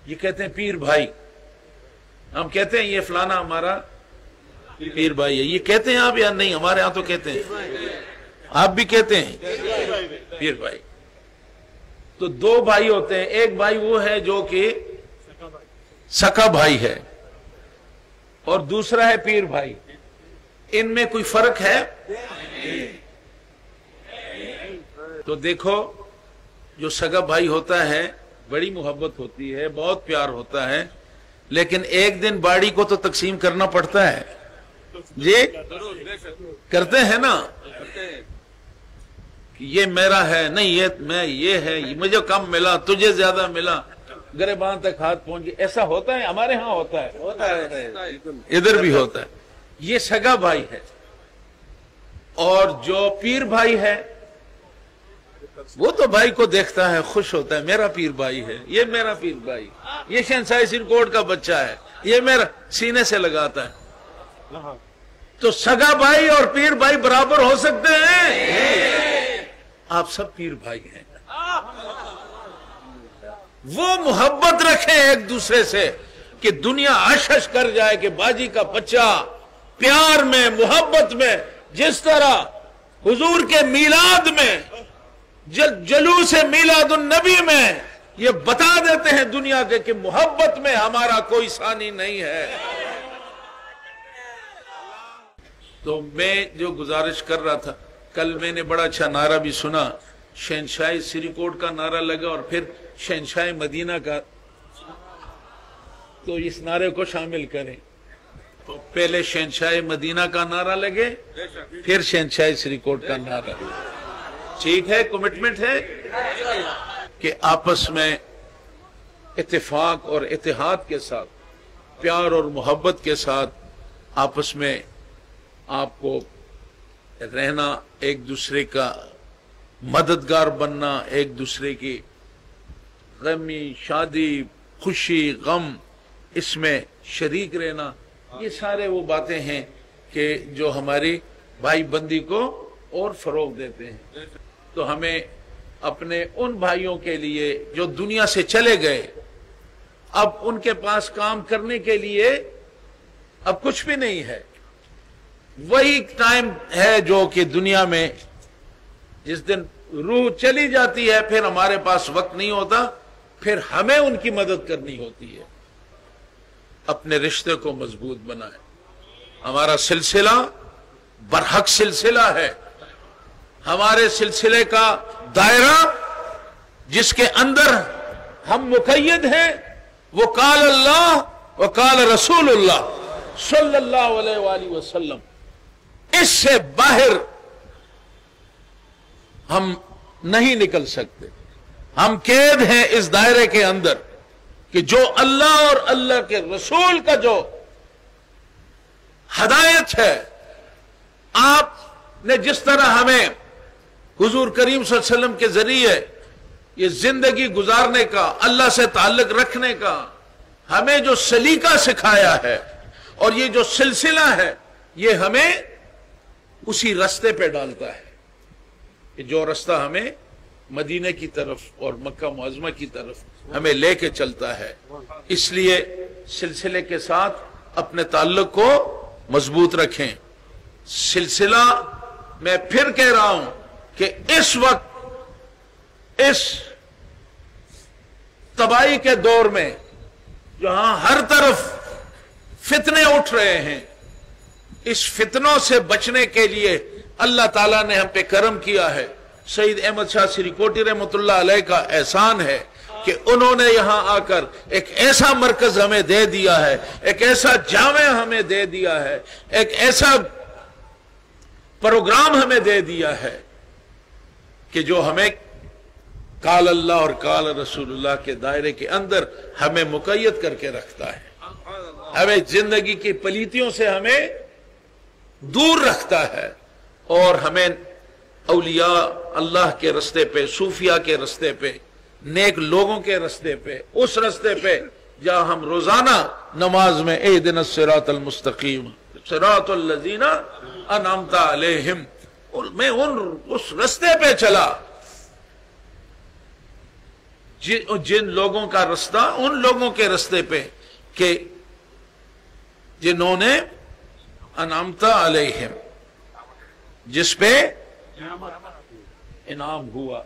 یہ کہتے ہیں پیر بھائی. ہم کہتے ہیں یہ فلانا ہمارا پیر بھائی ہے. یہ کہتے ہیں آپ یا نہیں؟ ہمارے ہاں تو کہتے ہیں. آپ بھی کہتے ہیں پیر بھائی. تو دو بھائی ہوتے ہیں. ایک بھائی وہ ہے جو کہ سکا بھائی ہے اور دوسرا ہے پیر بھائی. ان میں کوئی فرق ہے؟ تو دیکھو جو سگا بھائی ہوتا ہے بڑی محبت ہوتی ہے, بہت پیار ہوتا ہے, لیکن ایک دن باڑی کو تو تقسیم کرنا پڑتا ہے. جی کرتے ہیں نا کہ یہ میرا ہے, نہیں یہ ہے, مجھے کم ملا, تجھے زیادہ ملا, گریبان تک ہاتھ پہنچ گئے. ایسا ہوتا ہے ہمارے ہاں ہوتا ہے, ادھر بھی ہوتا ہے. یہ سگا بھائی ہے. اور جو پیر بھائی ہے وہ تو بھائی کو دیکھتا ہے, خوش ہوتا ہے, میرا پیر بھائی ہے, یہ میرا پیر بھائی, یہ شہنشاہ سرکوٹ کا بچہ ہے, یہ میرا, سینے سے لگاتا ہے. تو سگا بھائی اور پیر بھائی برابر ہو سکتے ہیں؟ آپ سب پیر بھائی ہیں. وہ محبت رکھیں ایک دوسرے سے کہ دنیا عشش کر جائے کہ باجی کا بچہ پیار میں, محبت میں, جس طرح حضور کے میلاد میں, جلوس میلاد النبی میں یہ بتا دیتے ہیں دنیا کے کہ محبت میں ہمارا کوئی ثانی نہیں ہے. تو میں جو گزارش کر رہا تھا, کل میں نے بڑا اچھا نعرہ بھی سنا, شہنشاہ سریکوٹ کا نعرہ لگا اور پھر شہنشاہ مدینہ کا. تو اس نعرے کو شامل کریں. تو پہلے شہنشاہ مدینہ کا نعرہ لگے, پھر شہنشاہ سریکوٹ کا نعرہ. ٹھیک ہے؟ کمٹمنٹ ہے کہ آپس میں اتفاق اور اتحاد کے ساتھ, پیار اور محبت کے ساتھ آپس میں آپ کو رہنا, ایک دوسرے کا مددگار بننا, ایک دوسرے کی غمی, شادی, خوشی, غم, اس میں شریک رہنا. یہ سارے وہ باتیں ہیں کہ جو ہماری بھائی بندی کو اور فروغ دیتے ہیں. تو ہمیں اپنے ان بھائیوں کے لیے جو دنیا سے چلے گئے, اب ان کے پاس کام کرنے کے لیے اب کچھ بھی نہیں ہے. وہی ٹائم ہے جو کہ دنیا میں جس دن روح چلی جاتی ہے پھر ہمارے پاس وقت نہیں ہوتا, پھر ہمیں ان کی مدد کرنی ہوتی ہے. اپنے رشتے کو مضبوط بنائیں. ہمارا سلسلہ برحق سلسلہ ہے. ہمارے سلسلے کا دائرہ جس کے اندر ہم مقید ہیں وہ قال اللہ و قال رسول اللہ صلی اللہ علیہ وآلہ وسلم. اس سے باہر ہم نہیں نکل سکتے. ہم قید ہیں اس دائرے کے اندر کہ جو اللہ اور اللہ کے رسول کا جو ہدایت ہے, آپ نے جس طرح ہمیں حضور کریم صلی اللہ علیہ وسلم کے ذریعے یہ زندگی گزارنے کا, اللہ سے تعلق رکھنے کا ہمیں جو سلیقہ سکھایا ہے, اور یہ جو سلسلہ ہے یہ ہمیں اسی رستے پہ ڈالتا ہے کہ جو رستہ ہمیں مدینہ کی طرف اور مکہ معظمہ کی طرف ہمیں لے کے چلتا ہے. اس لیے سلسلے کے ساتھ اپنے تعلق کو مضبوط رکھیں. سلسلہ میں پھر کہہ رہا ہوں کہ اس وقت اس تباہی کے دور میں جہاں ہر طرف فتنے اٹھ رہے ہیں, اس فتنوں سے بچنے کے لیے اللہ تعالیٰ نے ہم پہ کرم کیا ہے. سید احمد شاہ سریکوٹی رحمۃ اللہ علیہ کا احسان ہے کہ انہوں نے یہاں آ کر ایک ایسا مرکز ہمیں دے دیا ہے, ایک ایسا جامع ہمیں دے دیا ہے, ایک ایسا پروگرام ہمیں دے دیا ہے کہ جو ہمیں قال اللہ اور قال رسول اللہ کے دائرے کے اندر ہمیں مقید کر کے رکھتا ہے, ہمیں زندگی کی پلیتیوں سے ہمیں دور رکھتا ہے, اور ہمیں اولیاء اللہ کے رستے پہ, صوفیاء کے رستے پہ, نیک لوگوں کے رستے پہ, اس رستے پہ جہاں ہم روزانہ نماز میں اہدنا الصراط المستقیم صراط الذین انعمت علیہم, میں اس رستے پہ چلا جن لوگوں کا رستہ ان لوگوں کے رستے پہ کہ جنہوں نے انعمت علیہم، جس پہ انعام ہوا.